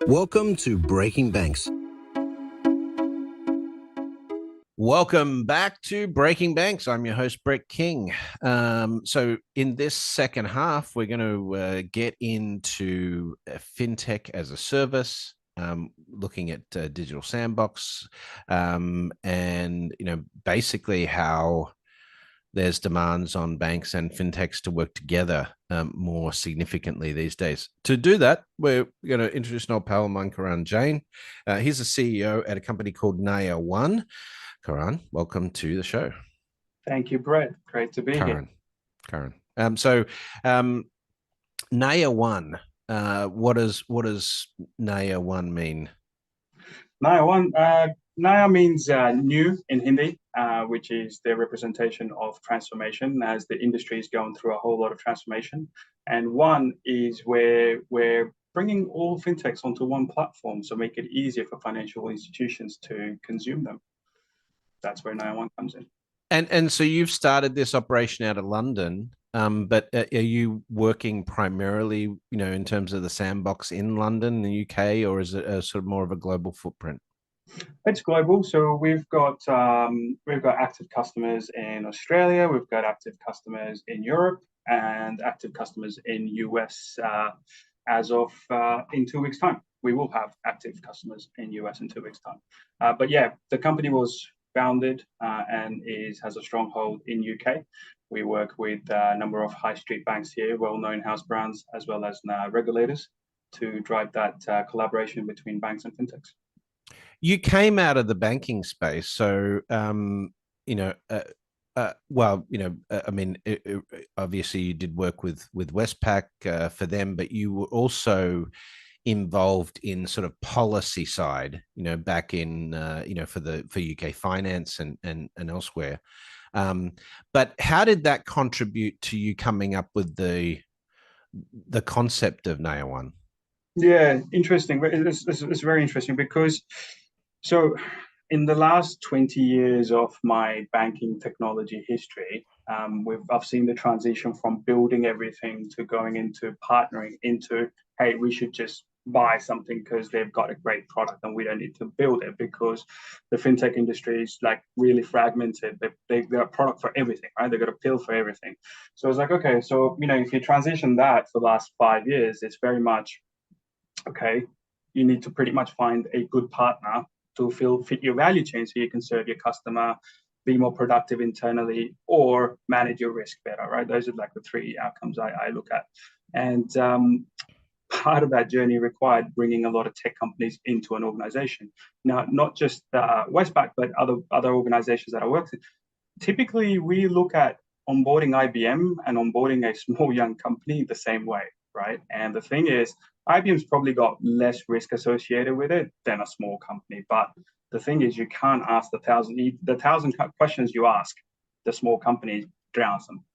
Welcome to Breaking Banks. Welcome back to Breaking Banks. I'm your host, Brett King. So in this second half, we're going to get into fintech as a service, looking at digital sandbox, and basically how there's demands on banks and fintechs to work together more significantly these days. To do that, we're going to introduce an old pal of mine, Karan Jain. He's a CEO at a company called NayaOne. Karan, welcome to the show. Thank you, Brett. Great to be here. Karan. NayaOne. What does NayaOne mean? Naya means new in Hindi, which is the representation of transformation as the industry is going through a whole lot of transformation. And one is where we're bringing all fintechs onto one platform, so make it easier for financial institutions to consume them. That's where NayaOne comes in. And so you've started this operation out of London, but are you working primarily, in terms of the sandbox in London, the UK, or is it a sort of more of a global footprint? It's global, so we've got active customers in Australia, we've got active customers in Europe, and active customers in US. As of in 2 weeks' time, we will have active customers in US in 2 weeks' time. But yeah, the company was founded and has a stronghold in UK. We work with a number of high street banks here, well-known house brands, as well as regulators, to drive that collaboration between banks and fintechs. You came out of the banking space, so obviously you did work with Westpac for them, but you were also involved in sort of policy side, back in for UK finance and elsewhere. But how did that contribute to you coming up with the concept of NayaOne? Yeah, interesting. It's very interesting because so in the last 20 years of my banking technology history, I've seen the transition from building everything to going into partnering into, hey, we should just buy something because they've got a great product and we don't need to build it because the fintech industry is like really fragmented. They're a product for everything, right? They've got a pill for everything. So it's like, okay, so if you transition that for the last 5 years, it's very much, okay, you need to pretty much find a good partner to fit your value chain so you can serve your customer, be more productive internally, or manage your risk better, right? Those are like the three outcomes I look at. And part of that journey required bringing a lot of tech companies into an organization. Now, not just Westpac, but other organizations that I work with. Typically, we look at onboarding IBM and onboarding a small young company the same way, right? And the thing is, IBM's probably got less risk associated with it than a small company. But the thing is, you can't ask the thousand questions you ask the small company drowns them.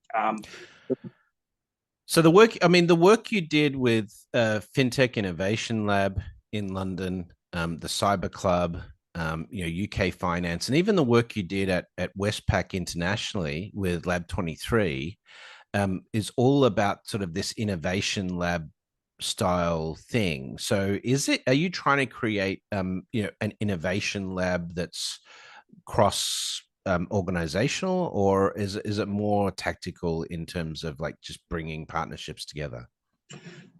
So the work you did with Fintech Innovation Lab in London, the Cyber Club, UK Finance, and even the work you did at Westpac internationally with Lab 23 is all about sort of this innovation lab style thing. So are you trying to create an innovation lab that's cross organizational, or is it more tactical in terms of like just bringing partnerships together?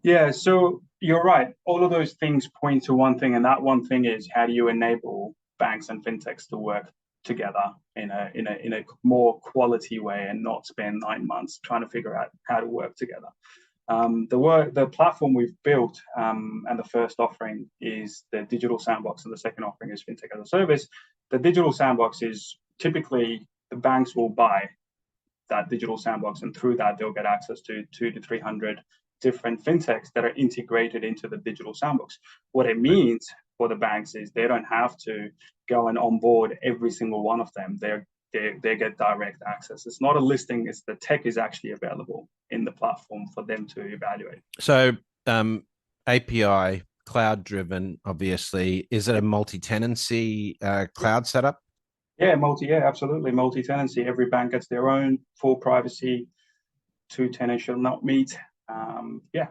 Yeah, so you're right. All of those things point to one thing, and that one thing is, how do you enable banks and fintechs to work together in a more quality way and not spend 9 months trying to figure out how to work together. The platform we've built, and the first offering is the digital sandbox, and the second offering is fintech as a service. The digital sandbox is typically the banks will buy that digital sandbox, and through that they'll get access to 200 to 300 different fintechs that are integrated into the digital sandbox. What it means for the banks is they don't have to go and onboard every single one of them. They get direct access. It's not a listing, it's the tech is actually available in the platform for them to evaluate. So API, cloud driven, obviously. Is it a multi-tenancy cloud setup? Yeah, absolutely. Multi-tenancy. Every bank gets their own, full privacy, two tenants shall not meet. Yeah.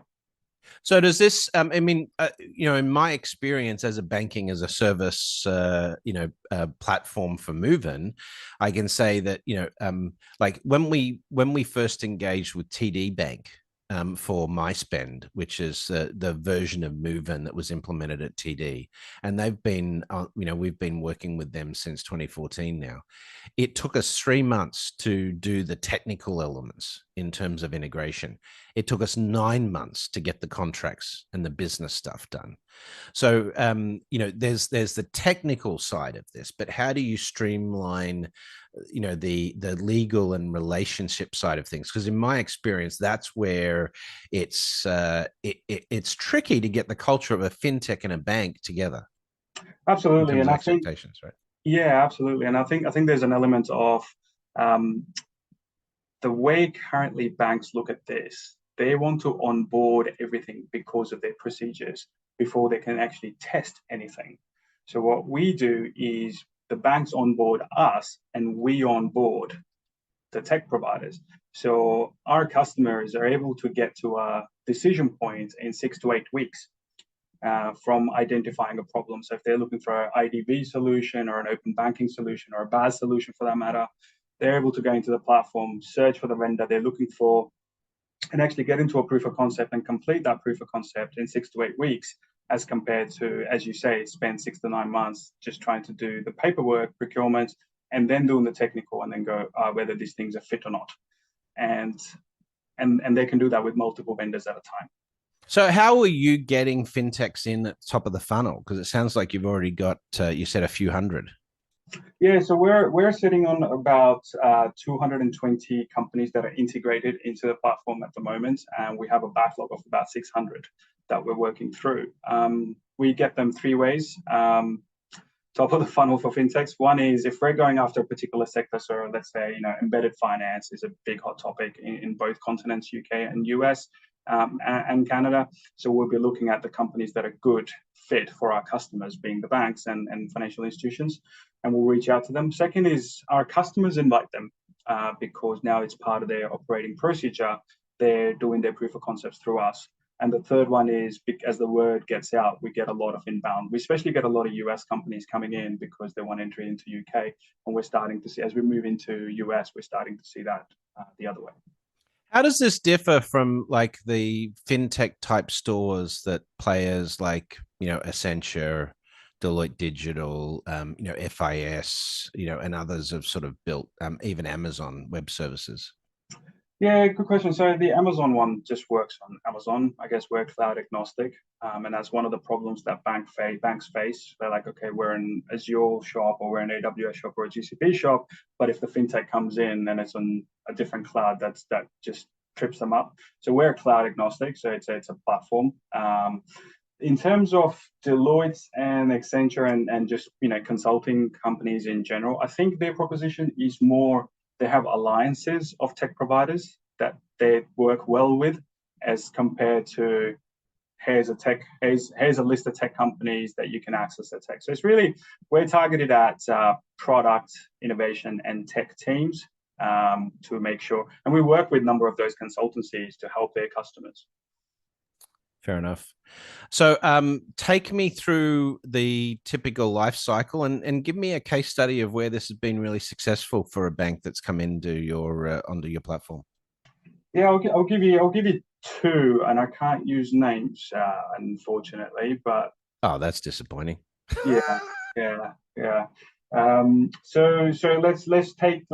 So does this? I mean, in my experience as a banking as a service, platform for moving, I can say that like when we first engaged with TD Bank. For my spend, which is the version of Moven that was implemented at TD, and we've been working with them since 2014 now. It took us 3 months to do the technical elements in terms of integration. It took us 9 months to get the contracts and the business stuff done. So, there's the technical side of this, but how do you streamline, the legal and relationship side of things? Because in my experience, that's where it's tricky to get the culture of a fintech and a bank together in Absolutely, terms and of I think expectations, right? yeah, absolutely, and I think there's an element of um, the way currently banks look at this. They want to onboard everything because of their procedures before they can actually test anything. So what we do is the banks onboard us and we onboard the tech providers. So our customers are able to get to a decision point in 6 to 8 weeks from identifying a problem. So if they're looking for an IDV solution or an open banking solution or a BaaS solution for that matter, they're able to go into the platform, search for the vendor they're looking for, and actually get into a proof of concept and complete that proof of concept in 6 to 8 weeks, as compared to, as you say, spend 6 to 9 months just trying to do the paperwork, procurement, and then doing the technical, and then go whether these things are fit or not. And and they can do that with multiple vendors at a time. So, how are you getting fintechs in at the top of the funnel? Because it sounds like you've already got, you said a few hundred. Yeah, so we're sitting on about 220 companies that are integrated into the platform at the moment, and we have a backlog of about 600 that we're working through. We get them three ways. Top of the funnel for fintechs. One is if we're going after a particular sector, so let's say embedded finance is a big hot topic in both continents, UK and US, and Canada. So we'll be looking at the companies that are good fit for our customers, being the banks and financial institutions, and we'll reach out to them. Second is our customers invite them because now it's part of their operating procedure. They're doing their proof of concepts through us. And the third one is, as the word gets out, we get a lot of inbound. We especially get a lot of US companies coming in because they want entry into UK. And we're starting to see, as we move into US, we're starting to see that the other way. How does this differ from like the fintech type stores that players like, Accenture, Deloitte Digital, FIS, and others have sort of built, even Amazon Web Services? Yeah, good question. So the Amazon one just works on Amazon. I guess we're cloud agnostic, and that's one of the problems that banks face. They're like, okay, we're an Azure shop or we're an AWS shop or a GCP shop, but if the fintech comes in and it's on a different cloud, that just trips them up. So we're cloud agnostic, so it's a platform. In terms of Deloitte and Accenture and just consulting companies in general, I think their proposition is more they have alliances of tech providers that they work well with, as compared to here's a list of tech companies that you can access the tech. So it's really we're targeted at product innovation and tech teams to make sure, and we work with a number of those consultancies to help their customers. Fair enough. So, take me through the typical life cycle and give me a case study of where this has been really successful for a bank that's come into your onto your platform. Yeah, I'll give you two, and I can't use names unfortunately, but Oh, that's disappointing. yeah, yeah, yeah. So let's take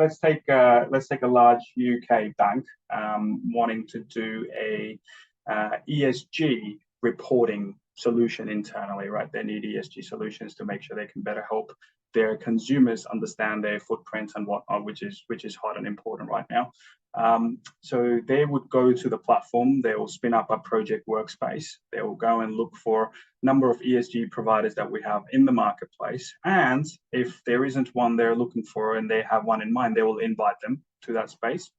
a large UK bank wanting to do a ESG reporting solution internally, right? They need ESG solutions to make sure they can better help their consumers understand their footprint and whatnot, which is hot and important right now. So they would go to the platform. They will spin up a project workspace. They will go and look for number of ESG providers that we have in the marketplace. And if there isn't one they're looking for and they have one in mind, they will invite them to that space.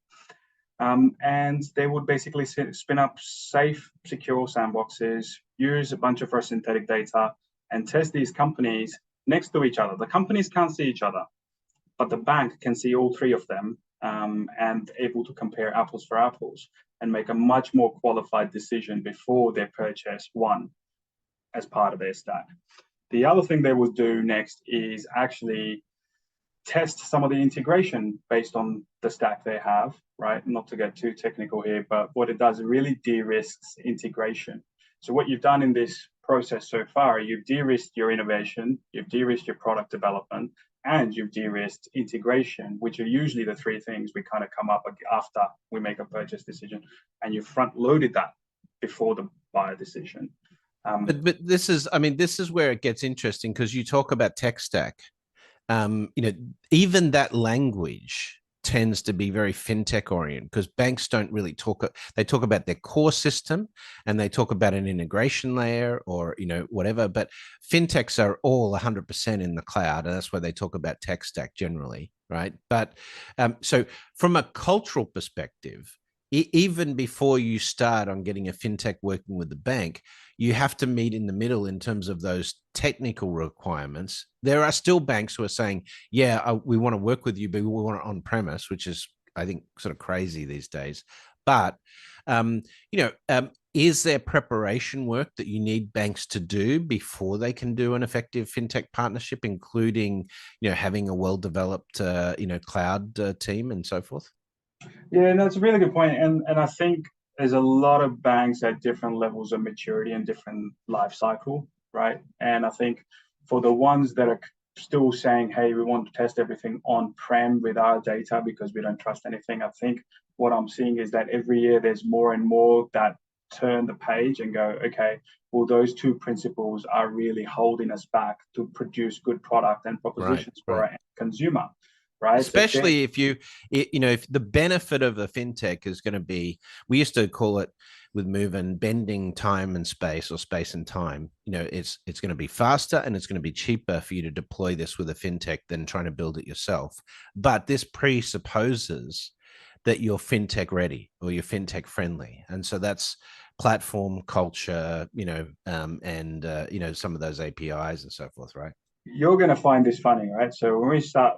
And they would basically spin up safe, secure sandboxes, use a bunch of our synthetic data, and test these companies next to each other. The companies can't see each other, but the bank can see all three of them and able to compare apples for apples and make a much more qualified decision before they purchase one as part of their stack. The other thing they will do next is actually test some of the integration based on the stack they have, right? Not to get too technical here, but what it does, it really de-risks integration. So what you've done in this process so far, you've de-risked your innovation, you've de-risked your product development, and you've de-risked integration, which are usually the three things we kind of come up after we make a purchase decision, and you front loaded that before the buyer decision. But this is, I mean, this is where it gets interesting, because you talk about tech stack. Even that language tends to be very fintech oriented, because banks don't really talk. They talk about their core system and they talk about an integration layer or whatever. But fintechs are all 100% in the cloud, and that's why they talk about tech stack generally, right? But so from a cultural perspective, even before you start on getting a fintech working with the bank, you have to meet in the middle in terms of those technical requirements. There are still banks who are saying, yeah, we want to work with you, but we want it on premise, which is, I think, sort of crazy these days. But, is there preparation work that you need banks to do before they can do an effective fintech partnership, including, having a well-developed, cloud team and so forth? Yeah, that's a really good point. And I think there's a lot of banks at different levels of maturity and different life cycle, right? And I think for the ones that are still saying, hey, we want to test everything on-prem with our data because we don't trust anything, I think what I'm seeing is that every year there's more and more that turn the page and go, okay, well, those two principles are really holding us back to produce good product and propositions for our consumer. Right. Especially if if the benefit of a fintech is going to be, we used to call it with moving bending time and space, or space and time. It's going to be faster and it's going to be cheaper for you to deploy this with a fintech than trying to build it yourself. But this presupposes that you're fintech ready or you're fintech friendly, and so that's platform culture, and some of those APIs and so forth, right? You're going to find this funny, right? So when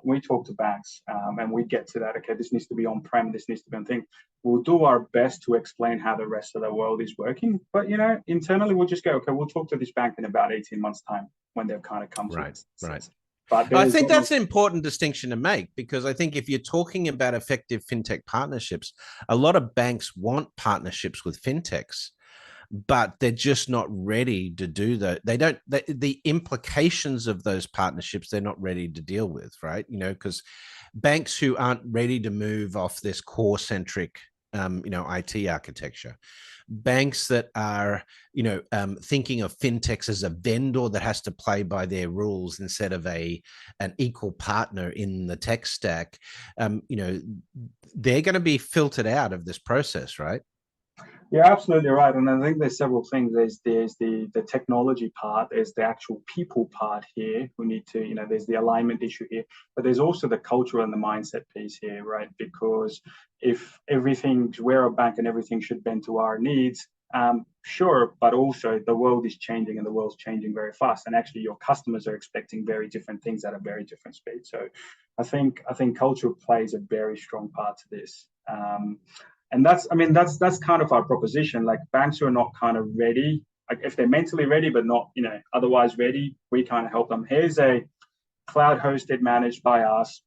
we talk to banks, and we get to that, okay, this needs to be on-prem, this needs to be on thing. We'll do our best to explain how the rest of the world is working. But, internally, we'll just go, okay, we'll talk to this bank in about 18 months' time when they've kind of come to right, us. Right. But I think that's an important distinction to make, because I think if you're talking about effective fintech partnerships, a lot of banks want partnerships with fintechs, but they're just not ready to do that. The implications of those partnerships, they're not ready to deal with, right? Because banks who aren't ready to move off this core centric, IT architecture, banks that are, thinking of fintechs as a vendor that has to play by their rules instead of an equal partner in the tech stack, they're going to be filtered out of this process, right? You're absolutely right, and I think there's several things. There's the technology part, there's the actual people part here who need to, there's the alignment issue here, but there's also the cultural and the mindset piece here, right? Because if we're a bank and everything should bend to our needs, sure, but also the world is changing and the world's changing very fast, and actually your customers are expecting very different things at a very different speed. So I think culture plays a very strong part to this. And that's kind of our proposition. Like, banks who are not kind of ready, like if they're mentally ready but not otherwise ready, we kind of help them. Here's a cloud hosted, managed by us,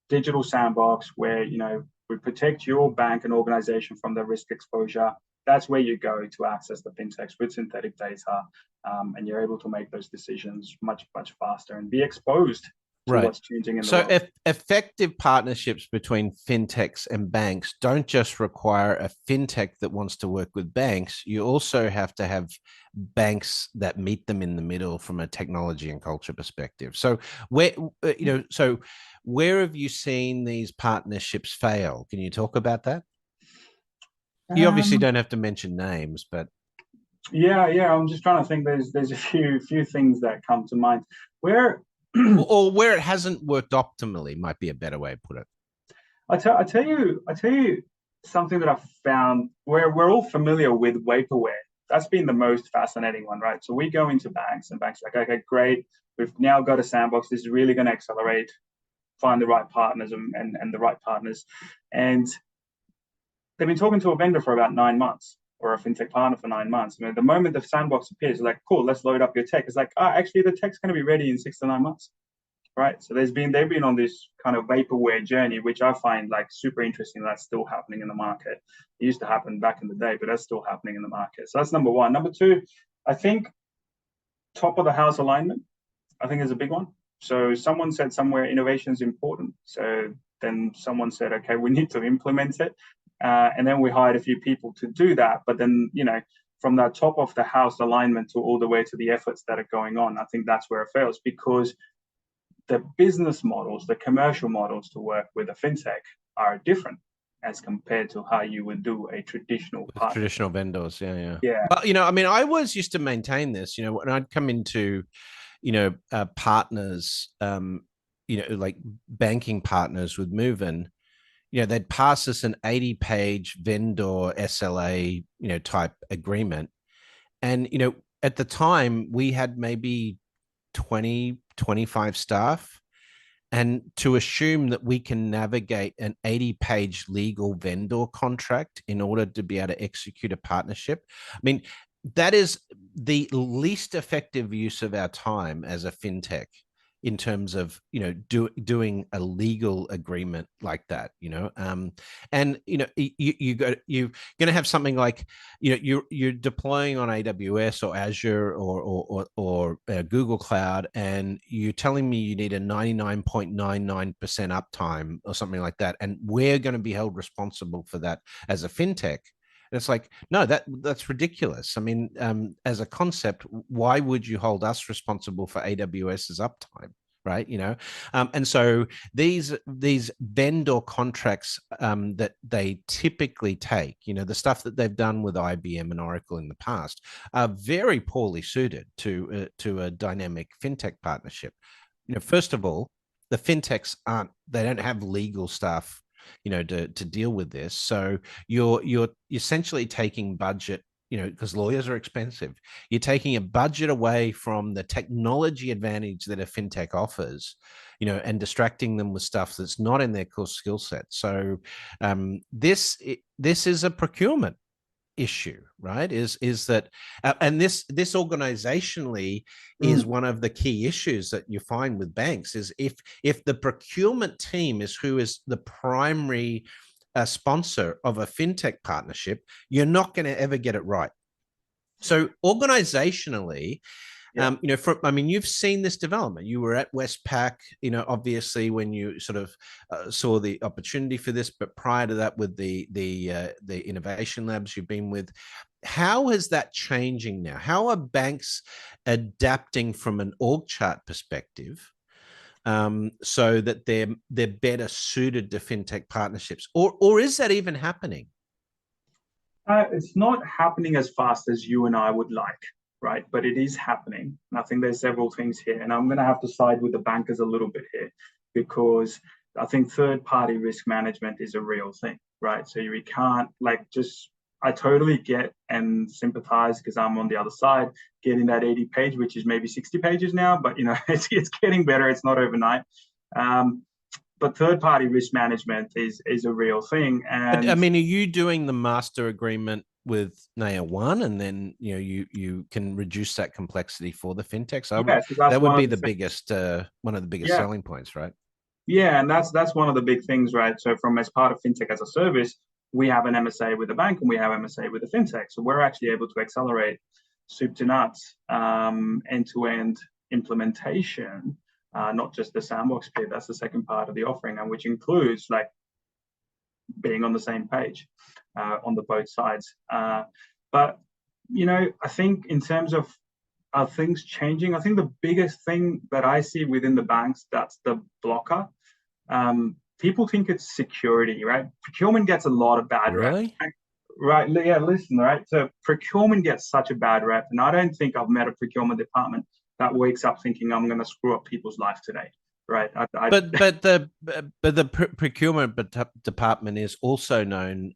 digital sandbox where we protect your bank and organization from the risk exposure. That's where you go to access the fintechs with synthetic data, and you're able to make those decisions much faster and be exposed to what's changing in the world. So effective partnerships between fintechs and banks don't just require a fintech that wants to work with banks. You also have to have banks that meet them in the middle from a technology and culture perspective. So where have you seen these partnerships fail? Can you talk about that? You obviously don't have to mention names, but yeah, I'm just trying to think. There's a few things that come to mind where or where it hasn't worked optimally might be a better way to put it. I tell you something that I've found where we're all familiar with vaporware. That's been the most fascinating one, right? So we go into banks and banks are like, okay, great. We've now got a sandbox. This is really going to accelerate find the right partners and the right partners. And they've been talking to a vendor for about 9 months, or a fintech partner for 9 months. I mean, the moment the Sandbox appears, like, cool, let's load up your tech. It's like, actually, the tech's going to be ready in 6 to 9 months, right? So they've been on this kind of vaporware journey, which I find like super interesting. That's still happening in the market. It used to happen back in the day, but that's still happening in the market. So that's number one. Number two, I think top of the house alignment, I think, is a big one. So someone said somewhere innovation is important. So then someone said, okay, we need to implement it. And then we hired a few people to do that. But then, from that top of the house alignment to all the way to the efforts that are going on, I think that's where it fails, because the business models, the commercial models to work with a fintech are different as compared to how you would do a traditional partner. Traditional vendors. Yeah. Yeah. Well, I mean, I always used to maintain this, when I'd come into, partners, like banking partners with Movin, they'd pass us an 80-page vendor SLA, type agreement. And, at the time we had maybe 20, 25 staff. And to assume that we can navigate an 80-page legal vendor contract in order to be able to execute a partnership, I mean, that is the least effective use of our time as a fintech in terms of doing a legal agreement like that. And you're going to have something like you're deploying on AWS or Azure or Google Cloud, and you're telling me you need a 99.99% uptime or something like that, and we're going to be held responsible for that as a fintech. And it's like, no, that's ridiculous. I mean, as a concept, why would you hold us responsible for AWS's uptime? Right. And so these vendor contracts that they typically take, the stuff that they've done with IBM and Oracle in the past, are very poorly suited to a dynamic fintech partnership. First of all, the fintechs they don't have legal staff to deal with this. So you're essentially taking budget, because lawyers are expensive. You're taking a budget away from the technology advantage that a fintech offers, and distracting them with stuff that's not in their core skill set. So this is a procurement issue, right? Is that and this organizationally is one of the key issues that you find with banks, is if the procurement team is who is the primary sponsor of a fintech partnership, you're not going to ever get it right. So organizationally, you've seen this development. You were at Westpac, obviously when you sort of saw the opportunity for this, but prior to that, with the innovation labs you've been with, how is that changing now? How are banks adapting from an org chart perspective, so that they're better suited to fintech partnerships, or is that even happening? It's not happening as fast as you and I would like, right? But it is happening. And I think there's several things here, and I'm going to have to side with the bankers a little bit here, because I think third-party risk management is a real thing, right? So we can't I totally get and sympathize, because I'm on the other side, getting that 80-page, which is maybe 60 pages now, but it's getting better. It's not overnight. But third-party risk management is a real thing. And I mean, are you doing the master agreement with NayaOne, and then you can reduce that complexity for the fintechs? That would be the biggest one of the biggest selling points, right? Yeah, and that's one of the big things, right? So as part of fintech as a service, we have an MSA with the bank and we have MSA with the fintech. So we're actually able to accelerate soup to nuts, end-to-end implementation, not just the Sandbox bit. That's the second part of the offering, and which includes being on the same page on the both sides. But I think in terms of things changing, I think the biggest thing that I see within the banks, that's the blocker. People think it's security, right? Procurement gets a lot of bad rep. Right. Yeah, listen, right? So procurement gets such a bad rep, and I don't think I've met a procurement department that wakes up thinking I'm going to screw up people's life today, right? But the procurement department is also known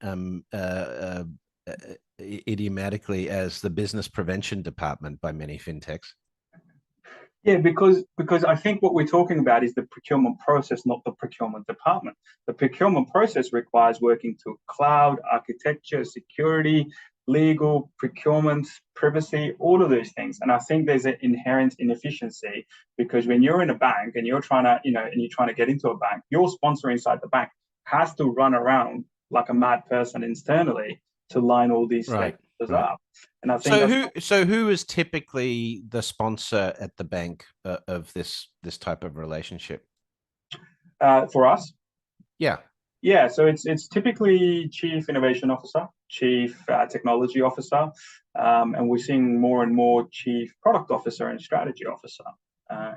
idiomatically as the business prevention department by many fintechs. Yeah, because I think what we're talking about is the procurement process, not the procurement department. The procurement process requires working to cloud, architecture, security, legal, procurement, privacy, all of those things. And I think there's an inherent inefficiency because when you're in a bank and you're trying to, and you're trying to get into a bank, your sponsor inside the bank has to run around like a mad person internally to line all these Right, stakeholders right. up. And I think So that's who is typically the sponsor at the bank of this type of relationship? for us. Yeah. Yeah, so it's typically chief innovation officer, chief technology officer, and we're seeing more and more chief product officer and strategy officer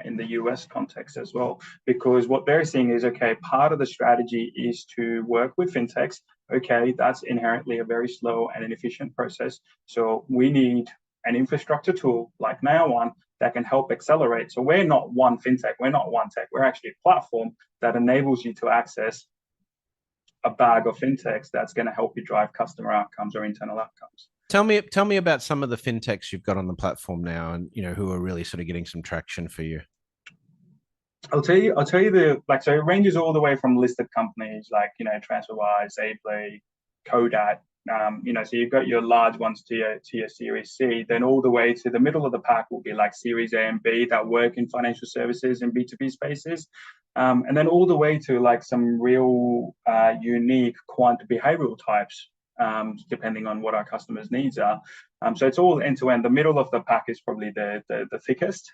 in the US context as well. Because what they're seeing is okay, part of the strategy is to work with fintechs. Okay, that's inherently a very slow and inefficient process. So we need an infrastructure tool like NayaOne that can help accelerate. So we're not one fintech, we're not one tech, we're actually a platform that enables you to access a bag of fintechs that's going to help you drive customer outcomes or internal outcomes. Tell me about some of the fintechs you've got on the platform now, and who are really sort of getting some traction for you. I'll tell you the like so it ranges all the way from listed companies like TransferWise, Aplay, Kodak. So you've got your large ones to your Series C, then all the way to the middle of the pack will be like Series A and B that work in financial services and B2B spaces. And then all the way to like some real unique quant behavioral types, depending on what our customers' needs are. So it's all end to end. The middle of the pack is probably the thickest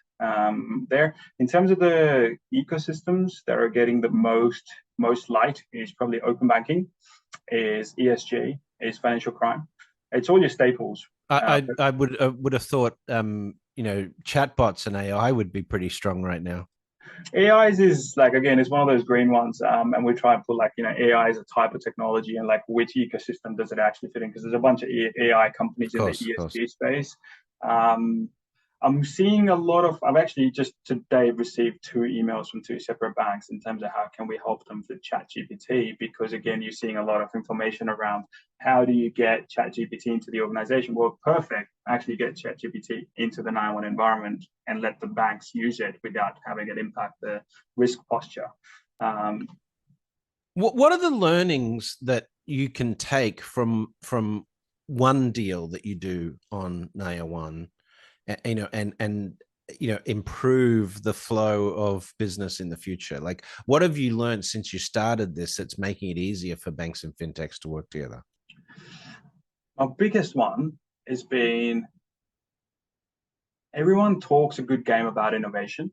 there. In terms of the ecosystems that are getting the most light is probably open banking, is ESG, is financial crime. It's all your staples. I would have thought chatbots and AI would be pretty strong right now. AI is like again, it's one of those green ones, and we try and put like AI is a type of technology and like which ecosystem does it actually fit in? Because there's a bunch of AI companies in the Of course. ESG space. Um, I'm seeing a lot of. I've actually just today received two emails from two separate banks in terms of how can we help them with ChatGPT because again, you're seeing a lot of information around how do you get ChatGPT into the organization. Well, perfect. Actually, get ChatGPT into the NayaOne environment and let the banks use it without having it impact the risk posture. Um, What are the learnings that you can take from one deal that you do on NayaOne, and improve the flow of business in the future? Like, what have you learned since you started this that's making it easier for banks and fintechs to work together? my biggest one has been everyone talks a good game about innovation,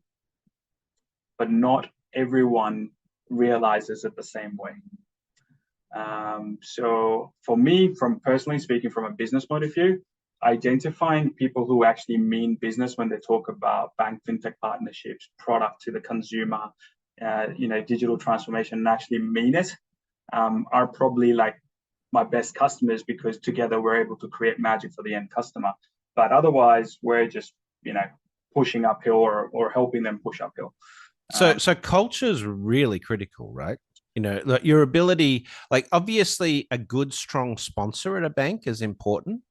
but not everyone realizes it the same way. So for me, from personally speaking, from a business point of view, identifying people who actually mean business when they talk about bank fintech partnerships, product to the consumer, digital transformation, and actually mean it, are probably like my best customers because together we're able to create magic for the end customer. But otherwise, we're just pushing uphill or helping them push uphill. So culture is really critical, right? Like your ability, like obviously a good, strong sponsor at a bank is important,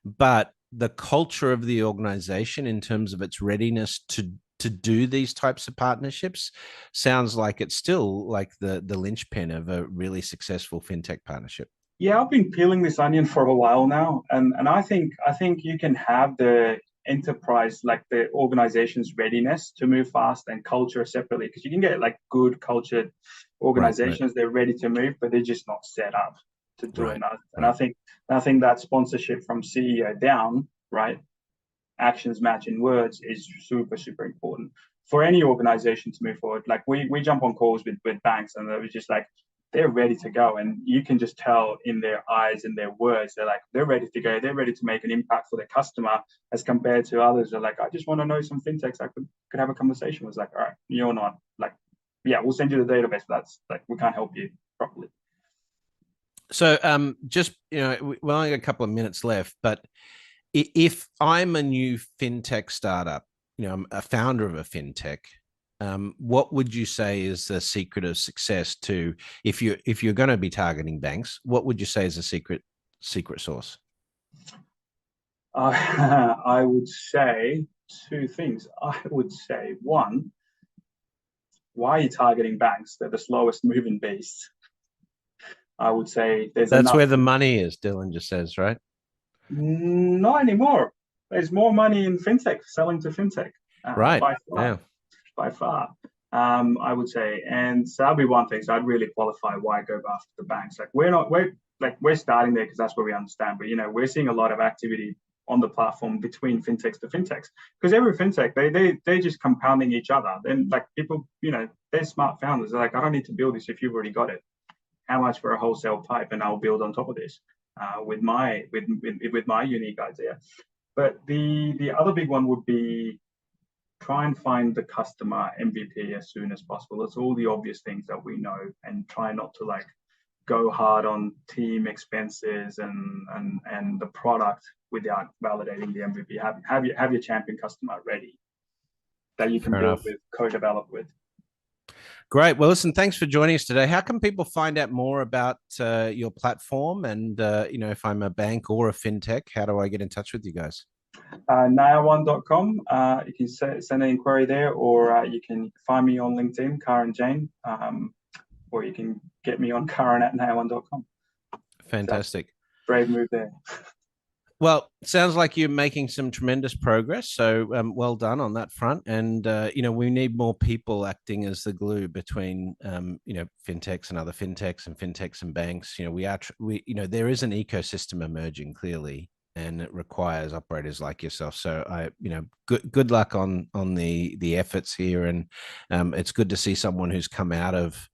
but the culture of the organization in terms of its readiness to do these types of partnerships sounds like it's still like the linchpin of a really successful fintech partnership. Yeah, I've been peeling this onion for a while now, and I think you can have the enterprise like the organization's readiness to move fast and culture separately because you can get like good cultured Right, right, organizations they're ready to move but they're just not set up to do it. right, And I right. think I think that sponsorship from CEO down, right, actions matching words is super important for any organization to move forward. Like we jump on calls with banks and it was just like they're ready to go and you can just tell in their eyes and their words they're ready to go, they're ready to make an impact for their customer as compared to others that are like I just want to know some fintechs I could have a conversation with. Like all right, you're not like yeah, we'll send you the database, but that's like we can't help you properly. So just we only got a couple of minutes left, but if I'm a new fintech startup, I'm a founder of a fintech, what would you say is the secret of success to if you're going to be targeting banks? What would you say is a secret sauce? I would say two things. I would say, one, why are you targeting banks? They're the slowest moving beasts. I would say there's That's enough. where the money is, Dylan just says, right? Not anymore. There's more money in fintech, selling to fintech, Right. by far. Yeah. By far. I would say, and so that'd be one thing. So I'd really qualify why go after the banks. Like we're starting there because that's where we understand. But we're seeing a lot of activity on the platform between fintechs to fintechs, because every fintech they're just compounding each other. Then like people, they're smart founders. They're like, I don't need to build this if you've already got it. How much for a wholesale pipe, and I'll build on top of this with my unique idea. But the other big one would be try and find the customer MVP as soon as possible. It's all the obvious things that we know, and try not to like go hard on team expenses and the product without validating the MVP. Have your champion customer ready that you can build with, co-develop with. Great. Well, listen, thanks for joining us today. How can people find out more about your platform? And, if I'm a bank or a fintech, how do I get in touch with you guys? NayaOne.com. You can send an inquiry there, or you can find me on LinkedIn, Karan Jain, or you can get me on Karan@NayaOne.com. Fantastic. So, brave move there. Well, sounds like you're making some tremendous progress. So well done on that front. And, we need more people acting as the glue between, fintechs and other fintechs and banks. There is an ecosystem emerging clearly, and it requires operators like yourself. So good luck on the efforts here. And it's good to see someone who's come out of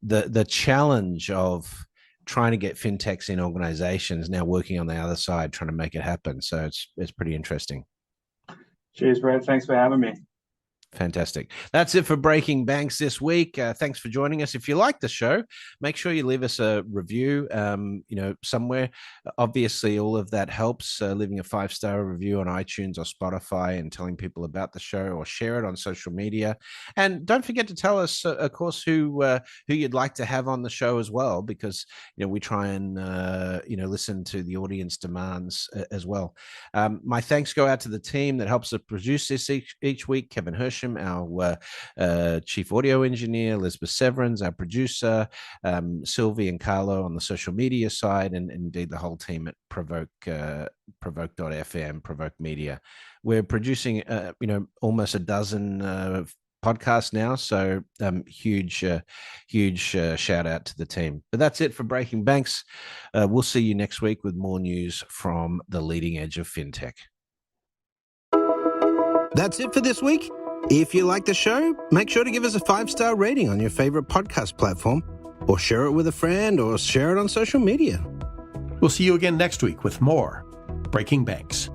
the challenge of trying to get fintechs in organizations, now working on the other side, trying to make it happen. So it's pretty interesting. Cheers, Brett. Thanks for having me. Fantastic. That's it for Breaking Banks this week. Thanks for joining us. If you like the show, make sure you leave us a review, somewhere. Obviously, all of that helps. Leaving a 5-star review on iTunes or Spotify and telling people about the show, or share it on social media. And don't forget to tell us, of course, who you'd like to have on the show as well, because we try and listen to the audience demands as well. My thanks go out to the team that helps us produce this each week: Kevin Hirsch, our chief audio engineer, Elizabeth Severance, our producer, Sylvie and Carlo on the social media side, and indeed the whole team at Provoke.fm, Provoke Media. We're producing, almost a dozen podcasts now, so huge shout out to the team. But that's it for Breaking Banks. We'll see you next week with more news from the leading edge of fintech. That's it for this week. If you like the show, make sure to give us a 5-star rating on your favorite podcast platform, or share it with a friend, or share it on social media. We'll see you again next week with more Breaking Banks.